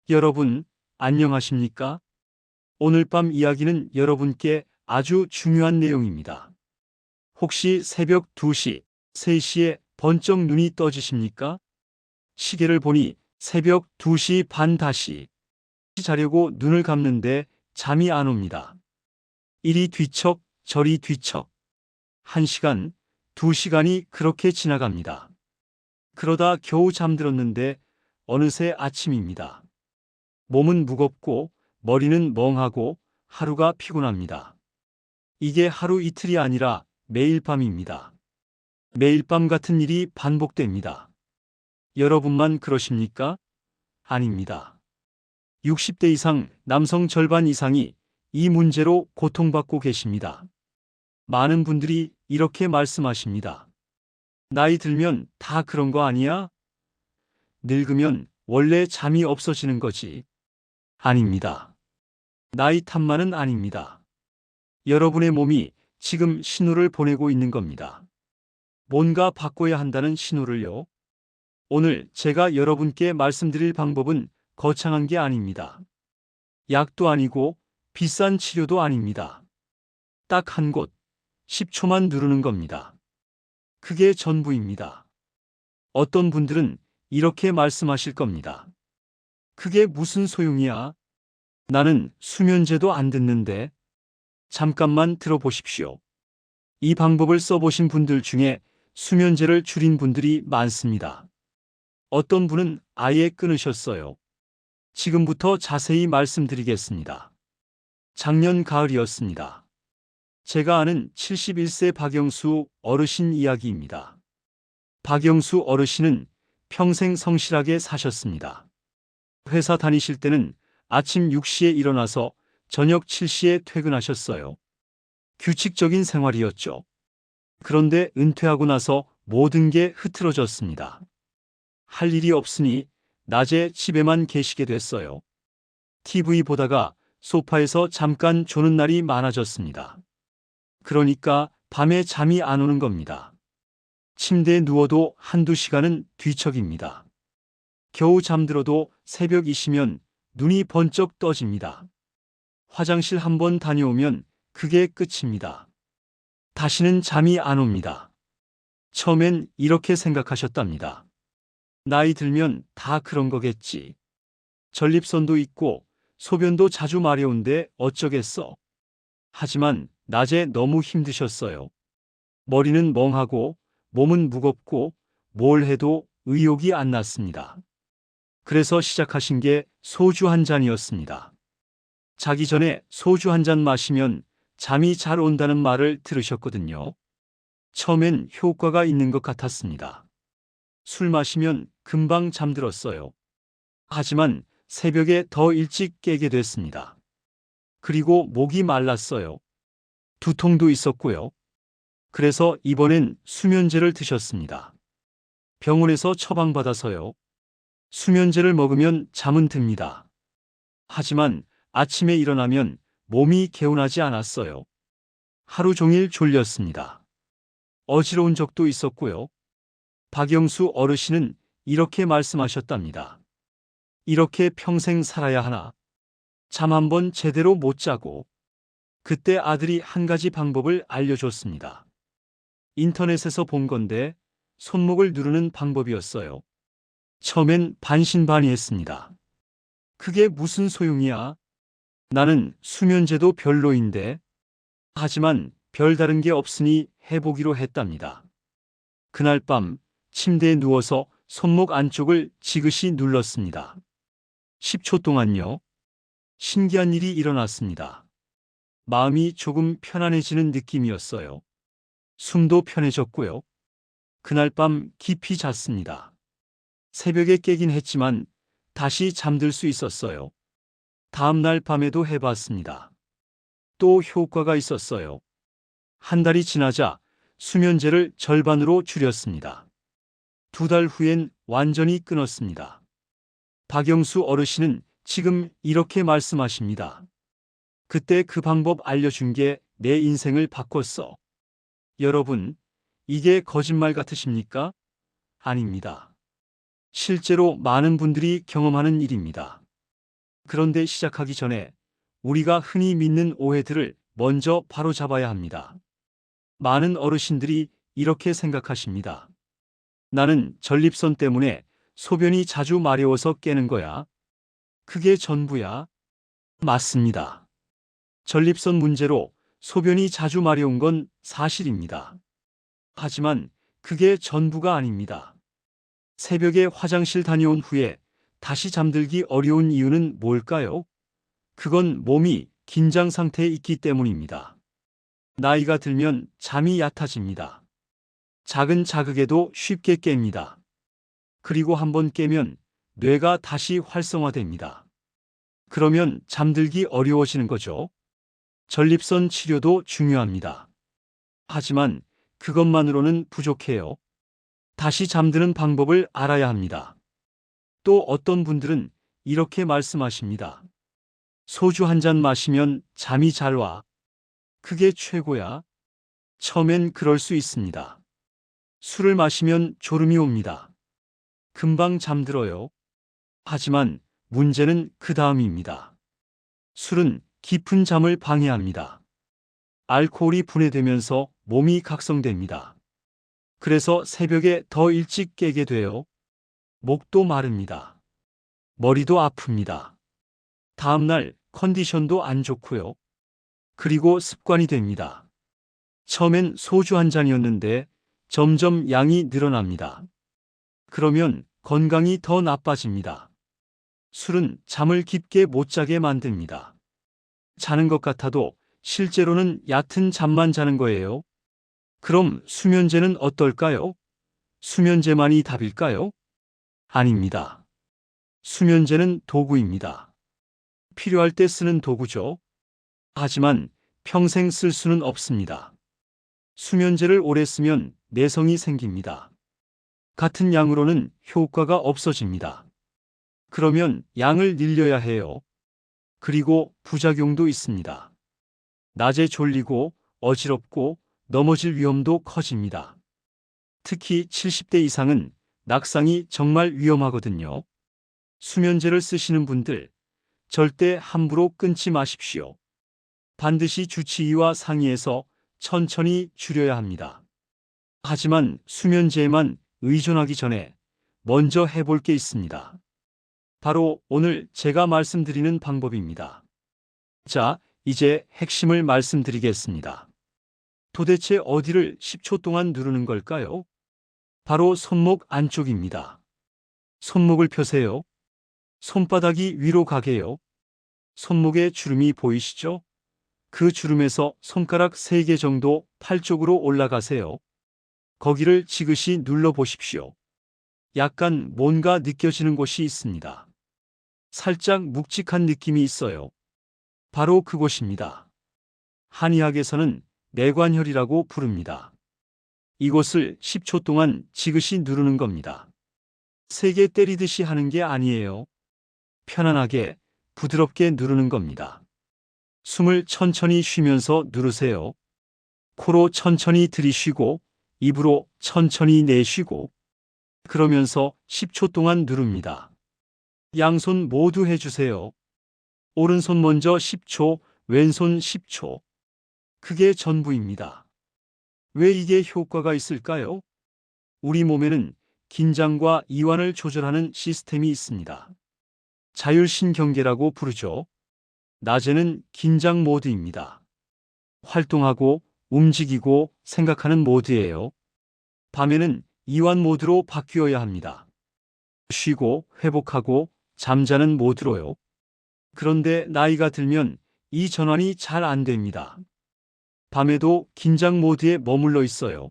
여러분, 안녕하십니까? 오늘 밤 이야기는 여러분께 아주 중요한 내용입니다. 혹시 새벽 2시, 3시에 번쩍 눈이 떠지십니까? 시계를 보니 새벽 2시 반 다시 자려고 눈을 감는데 잠이 안 옵니다. 이리 뒤척, 저리 뒤척. 1시간, 2시간이 그렇게 지나갑니다. 그러다 겨우 잠들었는데 어느새 아침입니다. 몸은 무겁고 머리는 멍하고 하루가 피곤합니다. 이게 하루 이틀이 아니라 매일 밤입니다. 매일 밤 같은 일이 반복됩니다. 여러분만 그러십니까? 아닙니다. 60대 이상 남성 절반 이상이 이 문제로 고통받고 계십니다. 많은 분들이 이렇게 말씀하십니다. 나이 들면 다 그런 거 아니야? 늙으면 원래 잠이 없어지는 거지. 아닙니다. 나이 탓만은 아닙니다. 여러분의 몸이 지금 신호를 보내고 있는 겁니다. 뭔가 바꿔야 한다는 신호를요. 오늘 제가 여러분께 말씀드릴 방법은 거창한 게 아닙니다. 약도 아니고 비싼 치료도 아닙니다. 딱 한 곳, 10초만 누르는 겁니다. 그게 전부입니다. 어떤 분들은 이렇게 말씀하실 겁니다. 그게 무슨 소용이야? 나는 수면제도 안 듣는데. 잠깐만 들어보십시오. 이 방법을 써보신 분들 중에 수면제를 줄인 분들이 많습니다. 어떤 분은 아예 끊으셨어요. 지금부터 자세히 말씀드리겠습니다. 작년 가을이었습니다. 제가 아는 71세 박영수 어르신 이야기입니다. 박영수 어르신은 평생 성실하게 사셨습니다. 회사 다니실 때는 아침 6시에 일어나서 저녁 7시에 퇴근하셨어요. 규칙적인 생활이었죠. 그런데 은퇴하고 나서 모든 게 흐트러졌습니다. 할 일이 없으니 낮에 집에만 계시게 됐어요. TV 보다가 소파에서 잠깐 조는 날이 많아졌습니다. 그러니까 밤에 잠이 안 오는 겁니다. 침대에 누워도 한두 시간은 뒤척입니다. 겨우 잠들어도 새벽이시면 눈이 번쩍 떠집니다. 화장실 한번 다녀오면 그게 끝입니다. 다시는 잠이 안 옵니다. 처음엔 이렇게 생각하셨답니다. 나이 들면 다 그런 거겠지. 전립선도 있고 소변도 자주 마려운데 어쩌겠어. 하지만 낮에 너무 힘드셨어요. 머리는 멍하고 몸은 무겁고 뭘 해도 의욕이 안 났습니다. 그래서 시작하신 게 소주 한 잔이었습니다. 자기 전에 소주 한 잔 마시면 잠이 잘 온다는 말을 들으셨거든요. 처음엔 효과가 있는 것 같았습니다. 술 마시면 금방 잠들었어요. 하지만 새벽에 더 일찍 깨게 됐습니다. 그리고 목이 말랐어요. 두통도 있었고요. 그래서 이번엔 수면제를 드셨습니다. 병원에서 처방받아서요. 수면제를 먹으면 잠은 듭니다. 하지만 아침에 일어나면 몸이 개운하지 않았어요. 하루 종일 졸렸습니다. 어지러운 적도 있었고요. 박영수 어르신은 이렇게 말씀하셨답니다. 이렇게 평생 살아야 하나? 잠 한 번 제대로 못 자고. 그때 아들이 한 가지 방법을 알려줬습니다. 인터넷에서 본 건데 손목을 누르는 방법이었어요. 처음엔 반신반의했습니다. 그게 무슨 소용이야? 나는 수면제도 별로인데. 하지만 별다른 게 없으니 해보기로 했답니다. 그날 밤 침대에 누워서 손목 안쪽을 지그시 눌렀습니다. 10초 동안요. 신기한 일이 일어났습니다. 마음이 조금 편안해지는 느낌이었어요. 숨도 편해졌고요. 그날 밤 깊이 잤습니다. 새벽에 깨긴 했지만 다시 잠들 수 있었어요. 다음 날 밤에도 해봤습니다. 또 효과가 있었어요. 한 달이 지나자 수면제를 절반으로 줄였습니다. 2달 후엔 완전히 끊었습니다. 박영수 어르신은 지금 이렇게 말씀하십니다. 그때 그 방법 알려준 게 내 인생을 바꿨어. 여러분, 이게 거짓말 같으십니까? 아닙니다. 실제로 많은 분들이 경험하는 일입니다. 그런데 시작하기 전에 우리가 흔히 믿는 오해들을 먼저 바로잡아야 합니다. 많은 어르신들이 이렇게 생각하십니다. 나는 전립선 때문에 소변이 자주 마려워서 깨는 거야. 그게 전부야. 맞습니다. 전립선 문제로 소변이 자주 마려운 건 사실입니다. 하지만 그게 전부가 아닙니다. 새벽에 화장실 다녀온 후에 다시 잠들기 어려운 이유는 뭘까요? 그건 몸이 긴장 상태에 있기 때문입니다. 나이가 들면 잠이 얕아집니다. 작은 자극에도 쉽게 깹니다. 그리고 한번 깨면 뇌가 다시 활성화됩니다. 그러면 잠들기 어려워지는 거죠. 전립선 치료도 중요합니다. 하지만 그것만으로는 부족해요. 다시 잠드는 방법을 알아야 합니다. 또 어떤 분들은 이렇게 말씀하십니다. 소주 한 잔 마시면 잠이 잘 와. 그게 최고야. 처음엔 그럴 수 있습니다. 술을 마시면 졸음이 옵니다. 금방 잠들어요. 하지만 문제는 그 다음입니다. 술은 깊은 잠을 방해합니다. 알코올이 분해되면서 몸이 각성됩니다. 그래서 새벽에 더 일찍 깨게 돼요. 목도 마릅니다. 머리도 아픕니다. 다음날 컨디션도 안 좋고요. 그리고 습관이 됩니다. 처음엔 소주 한 잔이었는데 점점 양이 늘어납니다. 그러면 건강이 더 나빠집니다. 술은 잠을 깊게 못 자게 만듭니다. 자는 것 같아도 실제로는 얕은 잠만 자는 거예요. 그럼 수면제는 어떨까요? 수면제만이 답일까요? 아닙니다. 수면제는 도구입니다. 필요할 때 쓰는 도구죠. 하지만 평생 쓸 수는 없습니다. 수면제를 오래 쓰면 내성이 생깁니다. 같은 양으로는 효과가 없어집니다. 그러면 양을 늘려야 해요. 그리고 부작용도 있습니다. 낮에 졸리고 어지럽고 넘어질 위험도 커집니다. 특히 70대 이상은 낙상이 정말 위험하거든요. 수면제를 쓰시는 분들, 절대 함부로 끊지 마십시오. 반드시 주치의와 상의해서 천천히 줄여야 합니다. 하지만 수면제에만 의존하기 전에 먼저 해볼 게 있습니다. 바로 오늘 제가 말씀드리는 방법입니다. 자, 이제 핵심을 말씀드리겠습니다. 도대체 어디를 10초 동안 누르는 걸까요? 바로 손목 안쪽입니다. 손목을 펴세요. 손바닥이 위로 가게요. 손목에 주름이 보이시죠? 그 주름에서 손가락 3개 정도 팔 쪽으로 올라가세요. 거기를 지그시 눌러 보십시오. 약간 뭔가 느껴지는 곳이 있습니다. 살짝 묵직한 느낌이 있어요. 바로 그곳입니다. 한의학에서는 내관혈이라고 부릅니다. 이곳을 10초 동안 지그시 누르는 겁니다. 세게 때리듯이 하는 게 아니에요. 편안하게, 부드럽게 누르는 겁니다. 숨을 천천히 쉬면서 누르세요. 코로 천천히 들이쉬고, 입으로 천천히 내쉬고, 그러면서 10초 동안 누릅니다. 양손 모두 해주세요. 오른손 먼저 10초, 왼손 10초. 그게 전부입니다. 왜 이게 효과가 있을까요? 우리 몸에는 긴장과 이완을 조절하는 시스템이 있습니다. 자율신경계라고 부르죠. 낮에는 긴장 모드입니다. 활동하고 움직이고 생각하는 모드예요. 밤에는 이완 모드로 바뀌어야 합니다. 쉬고 회복하고 잠자는 모드로요. 그런데 나이가 들면 이 전환이 잘 안 됩니다. 밤에도 긴장 모드에 머물러 있어요.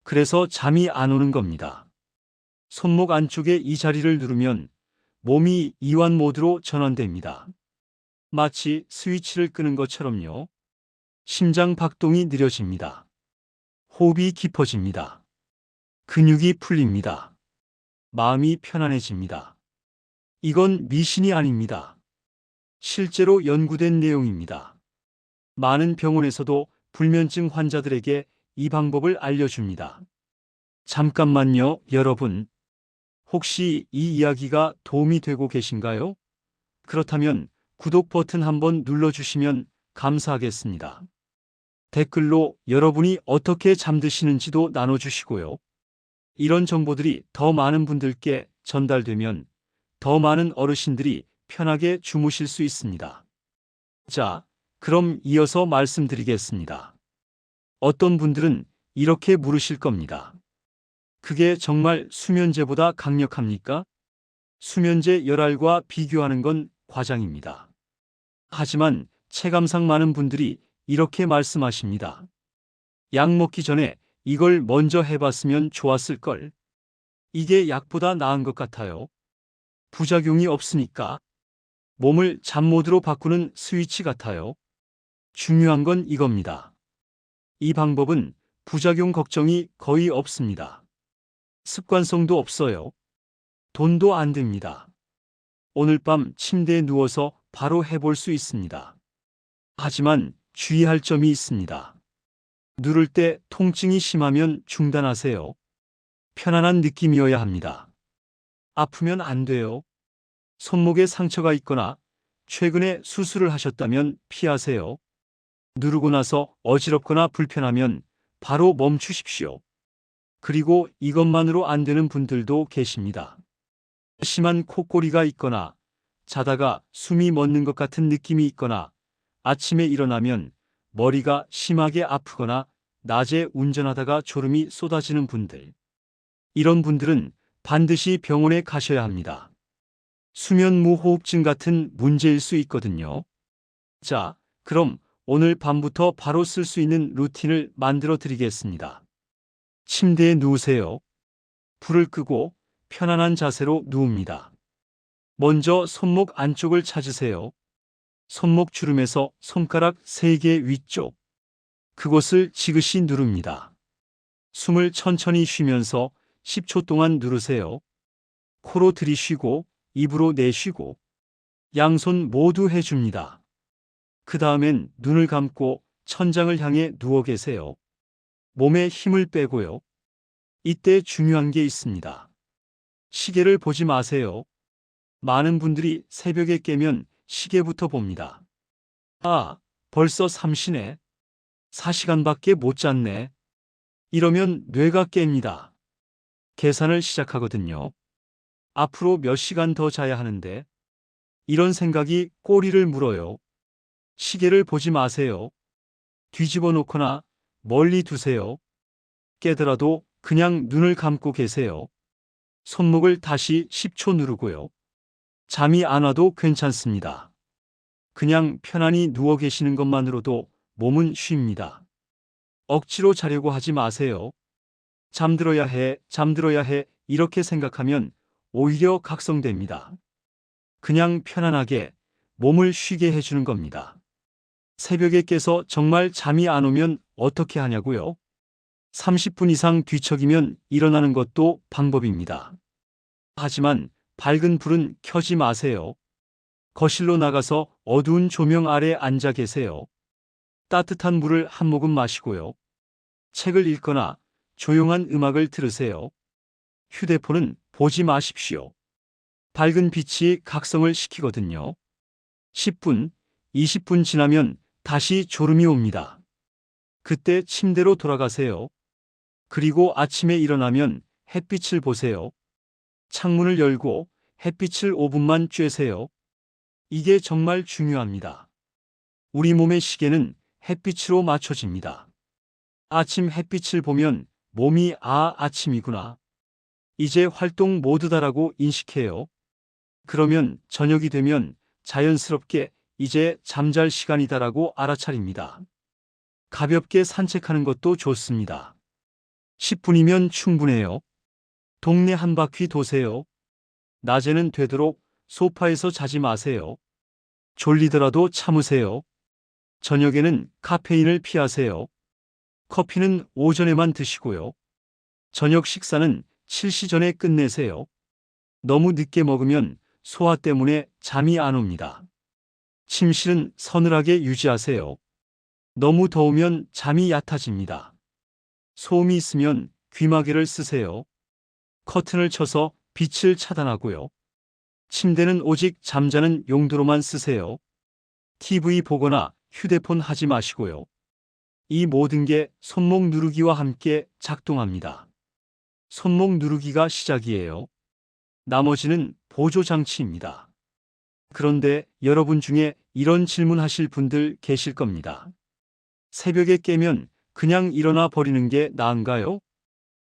그래서 잠이 안 오는 겁니다. 손목 안쪽에 이 자리를 누르면 몸이 이완 모드로 전환됩니다. 마치 스위치를 끄는 것처럼요. 심장 박동이 느려집니다. 호흡이 깊어집니다. 근육이 풀립니다. 마음이 편안해집니다. 이건 미신이 아닙니다. 실제로 연구된 내용입니다. 많은 병원에서도 불면증 환자들에게 이 방법을 알려줍니다. 잠깐만요, 여러분. 혹시 이 이야기가 도움이 되고 계신가요? 그렇다면 구독 버튼 한번 눌러주시면 감사하겠습니다. 댓글로 여러분이 어떻게 잠드시는지도 나눠주시고요. 이런 정보들이 더 많은 분들께 전달되면 더 많은 어르신들이 편하게 주무실 수 있습니다. 자, 그럼 이어서 말씀드리겠습니다. 어떤 분들은 이렇게 물으실 겁니다. 그게 정말 수면제보다 강력합니까? 수면제 열알과 비교하는 건 과장입니다. 하지만 체감상 많은 분들이 이렇게 말씀하십니다. 약 먹기 전에 이걸 먼저 해봤으면 좋았을걸. 이게 약보다 나은 것 같아요. 부작용이 없으니까. 몸을 잠모드로 바꾸는 스위치 같아요. 중요한 건 이겁니다. 이 방법은 부작용 걱정이 거의 없습니다. 습관성도 없어요. 돈도 안 듭니다. 오늘 밤 침대에 누워서 바로 해볼 수 있습니다. 하지만 주의할 점이 있습니다. 누를 때 통증이 심하면 중단하세요. 편안한 느낌이어야 합니다. 아프면 안 돼요. 손목에 상처가 있거나 최근에 수술을 하셨다면 피하세요. 누르고 나서 어지럽거나 불편하면 바로 멈추십시오. 그리고 이것만으로 안 되는 분들도 계십니다. 심한 콧골이가 있거나 자다가 숨이 멎는 것 같은 느낌이 있거나 아침에 일어나면 머리가 심하게 아프거나 낮에 운전하다가 졸음이 쏟아지는 분들. 이런 분들은 반드시 병원에 가셔야 합니다. 수면무호흡증 같은 문제일 수 있거든요. 자, 그럼 오늘 밤부터 바로 쓸 수 있는 루틴을 만들어 드리겠습니다. 침대에 누우세요. 불을 끄고 편안한 자세로 누웁니다. 먼저 손목 안쪽을 찾으세요. 손목 주름에서 손가락 3개 위쪽. 그곳을 지그시 누릅니다. 숨을 천천히 쉬면서 10초 동안 누르세요. 코로 들이쉬고 입으로 내쉬고 양손 모두 해줍니다. 그 다음엔 눈을 감고 천장을 향해 누워 계세요. 몸에 힘을 빼고요. 이때 중요한 게 있습니다. 시계를 보지 마세요. 많은 분들이 새벽에 깨면 시계부터 봅니다. 아, 벌써 3시네. 4시간밖에 못 잤네. 이러면 뇌가 깹니다. 계산을 시작하거든요. 앞으로 몇 시간 더 자야 하는데. 이런 생각이 꼬리를 물어요. 시계를 보지 마세요. 뒤집어 놓거나 멀리 두세요. 깨더라도 그냥 눈을 감고 계세요. 손목을 다시 10초 누르고요. 잠이 안 와도 괜찮습니다. 그냥 편안히 누워 계시는 것만으로도 몸은 쉽니다. 억지로 자려고 하지 마세요. 잠들어야 해, 잠들어야 해, 이렇게 생각하면 오히려 각성됩니다. 그냥 편안하게 몸을 쉬게 해주는 겁니다. 새벽에 깨서 정말 잠이 안 오면 어떻게 하냐고요? 30분 이상 뒤척이면 일어나는 것도 방법입니다. 하지만 밝은 불은 켜지 마세요. 거실로 나가서 어두운 조명 아래 앉아 계세요. 따뜻한 물을 한 모금 마시고요. 책을 읽거나 조용한 음악을 들으세요. 휴대폰은 보지 마십시오. 밝은 빛이 각성을 시키거든요. 10분, 20분 지나면 다시 졸음이 옵니다. 그때 침대로 돌아가세요. 그리고 아침에 일어나면 햇빛을 보세요. 창문을 열고 햇빛을 5분만 쬐세요. 이게 정말 중요합니다. 우리 몸의 시계는 햇빛으로 맞춰집니다. 아침 햇빛을 보면 몸이 아침이구나. 이제 활동 모드다라고 인식해요. 그러면 저녁이 되면 자연스럽게 이제 잠잘 시간이다라고 알아차립니다. 가볍게 산책하는 것도 좋습니다. 10분이면 충분해요. 동네 한 바퀴 도세요. 낮에는 되도록 소파에서 자지 마세요. 졸리더라도 참으세요. 저녁에는 카페인을 피하세요. 커피는 오전에만 드시고요. 저녁 식사는 7시 전에 끝내세요. 너무 늦게 먹으면 소화 때문에 잠이 안 옵니다. 침실은 서늘하게 유지하세요. 너무 더우면 잠이 얕아집니다. 소음이 있으면 귀마개를 쓰세요. 커튼을 쳐서 빛을 차단하고요. 침대는 오직 잠자는 용도로만 쓰세요. TV 보거나 휴대폰 하지 마시고요. 이 모든 게 손목 누르기와 함께 작동합니다. 손목 누르기가 시작이에요. 나머지는 보조 장치입니다. 그런데 여러분 중에 이런 질문 하실 분들 계실 겁니다. 새벽에 깨면 그냥 일어나 버리는 게 나은가요?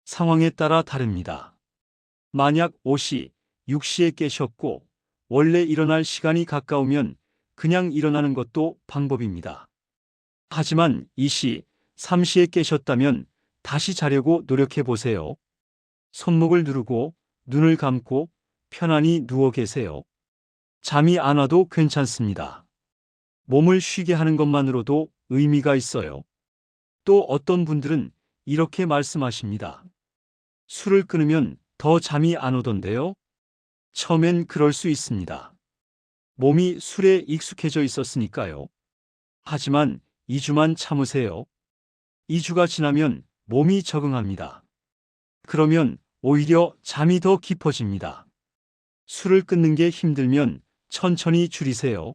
상황에 따라 다릅니다. 만약 5시, 6시에 깨셨고 원래 일어날 시간이 가까우면 그냥 일어나는 것도 방법입니다. 하지만 2시, 3시에 깨셨다면 다시 자려고 노력해 보세요. 손목을 누르고 눈을 감고 편안히 누워 계세요. 잠이 안 와도 괜찮습니다. 몸을 쉬게 하는 것만으로도 의미가 있어요. 또 어떤 분들은 이렇게 말씀하십니다. 술을 끊으면 더 잠이 안 오던데요? 처음엔 그럴 수 있습니다. 몸이 술에 익숙해져 있었으니까요. 하지만 2주만 참으세요. 2주가 지나면 몸이 적응합니다. 그러면 오히려 잠이 더 깊어집니다. 술을 끊는 게 힘들면 천천히 줄이세요.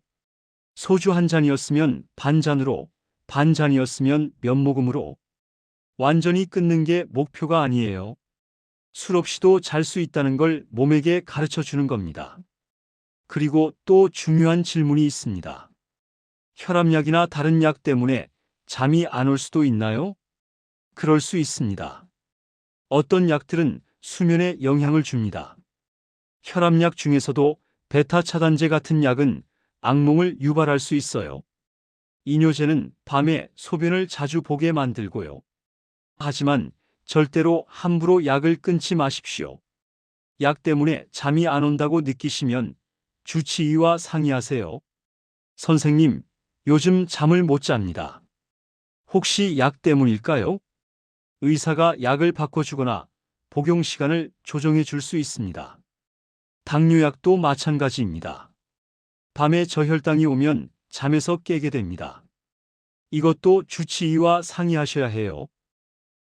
소주 한 잔이었으면 반 잔으로, 반 잔이었으면 몇 모금으로. 완전히 끊는 게 목표가 아니에요. 술 없이도 잘 수 있다는 걸 몸에게 가르쳐 주는 겁니다. 그리고 또 중요한 질문이 있습니다. 혈압약이나 다른 약 때문에 잠이 안 올 수도 있나요? 그럴 수 있습니다. 어떤 약들은 수면에 영향을 줍니다. 혈압약 중에서도 베타 차단제 같은 약은 악몽을 유발할 수 있어요. 이뇨제는 밤에 소변을 자주 보게 만들고요. 하지만 절대로 함부로 약을 끊지 마십시오. 약 때문에 잠이 안 온다고 느끼시면 주치의와 상의하세요. 선생님, 요즘 잠을 못 잡니다. 혹시 약 때문일까요? 의사가 약을 바꿔주거나 복용 시간을 조정해 줄 수 있습니다. 당뇨약도 마찬가지입니다. 밤에 저혈당이 오면 잠에서 깨게 됩니다. 이것도 주치의와 상의하셔야 해요.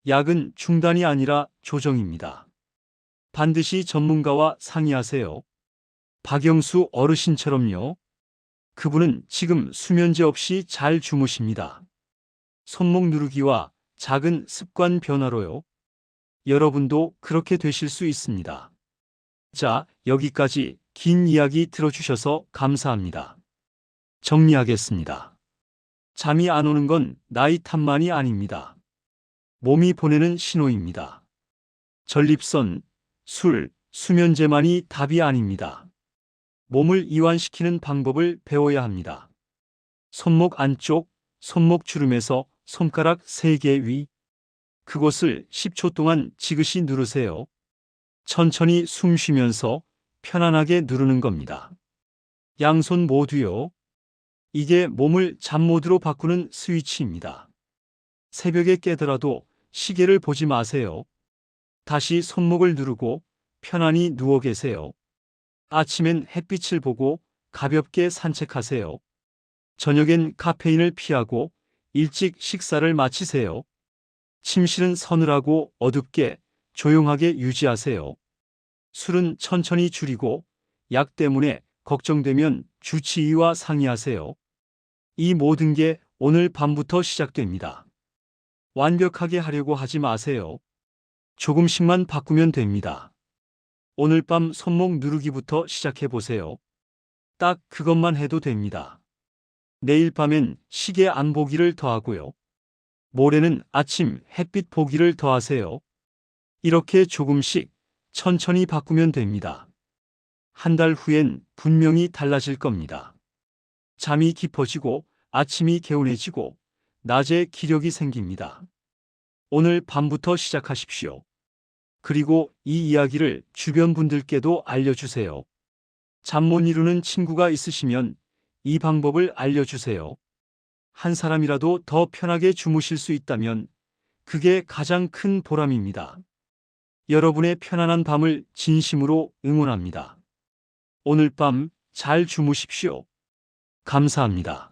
약은 중단이 아니라 조정입니다. 반드시 전문가와 상의하세요. 박영수 어르신처럼요. 그분은 지금 수면제 없이 잘 주무십니다. 손목 누르기와 작은 습관 변화로요. 여러분도 그렇게 되실 수 있습니다. 자, 여기까지 긴 이야기 들어주셔서 감사합니다. 정리하겠습니다. 잠이 안 오는 건 나이 탓만이 아닙니다. 몸이 보내는 신호입니다. 전립선, 술, 수면제만이 답이 아닙니다. 몸을 이완시키는 방법을 배워야 합니다. 손목 안쪽, 손목 주름에서 손가락 3개 위. 그곳을 10초 동안 지그시 누르세요. 천천히 숨 쉬면서 편안하게 누르는 겁니다. 양손 모두요. 이게 몸을 잠 모드로 바꾸는 스위치입니다. 새벽에 깨더라도 시계를 보지 마세요. 다시 손목을 누르고 편안히 누워 계세요. 아침엔 햇빛을 보고 가볍게 산책하세요. 저녁엔 카페인을 피하고 일찍 식사를 마치세요. 침실은 서늘하고 어둡게 조용하게 유지하세요. 술은 천천히 줄이고 약 때문에 걱정되면 주치의와 상의하세요. 이 모든 게 오늘 밤부터 시작됩니다. 완벽하게 하려고 하지 마세요. 조금씩만 바꾸면 됩니다. 오늘 밤 손목 누르기부터 시작해 보세요. 딱 그것만 해도 됩니다. 내일 밤엔 시계 안 보기를 더하고요. 모레는 아침 햇빛 보기를 더하세요. 이렇게 조금씩 천천히 바꾸면 됩니다. 한 달 후엔 분명히 달라질 겁니다. 잠이 깊어지고 아침이 개운해지고 낮에 기력이 생깁니다. 오늘 밤부터 시작하십시오. 그리고 이 이야기를 주변 분들께도 알려주세요. 잠 못 이루는 친구가 있으시면 이 방법을 알려주세요. 한 사람이라도 더 편하게 주무실 수 있다면 그게 가장 큰 보람입니다. 여러분의 편안한 밤을 진심으로 응원합니다. 오늘 밤 잘 주무십시오. 감사합니다.